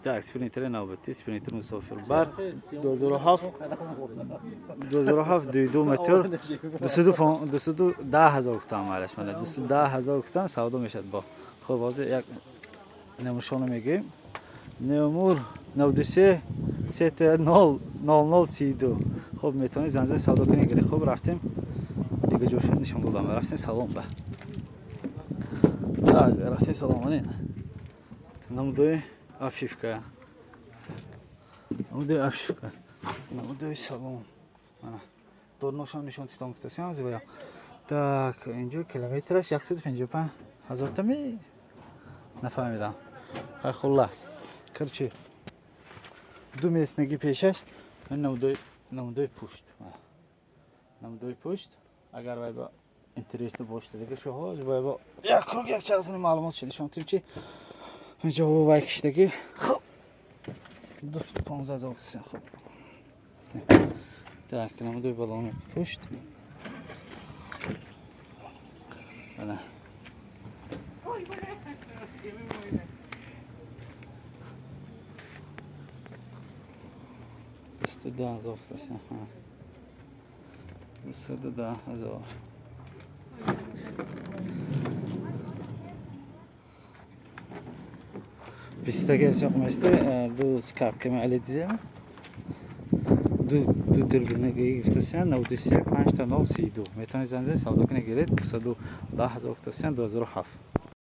Так, спринтер نوبتی спринтер مسافر بر 2007 22 متر 210,000 تومان معلش من 210,000 تومان سودا میشد با خب واضح یک نمونشانو میگیم نمور 93 0032 خب میتونی زنجیر سودا کنی گیری خب رفتیم دیگه جوش نشون دادم رفتیم سلام به так رفتیم سلام علین نمودوی افشیفکا نمودوی افشیفکا نمودوی سلام انا دورنوشان نشون تیتام کتاسیان زیبا так اینجا کیلومترش 155,000 تومان نفهمیدم خلاص کرچی دو میسنگی پیشش نمودوی پشت نمودوی پشت اگر وای با اینترست باشه دیگه شوها وای با یک کروگ یک چیزی معلومات شدی شما تیم چی اینجا وای کشیدگی خب 215,000 خب так نمودوی بالون پشت بله ده هزار ده هزار بیستگی از یکم است دو سکاپ که معلی دیدم دو دربینگی گفتن 93 5 تا 032 میتونی زنجیر سودا کنی گیرید 210,000 تومان 2007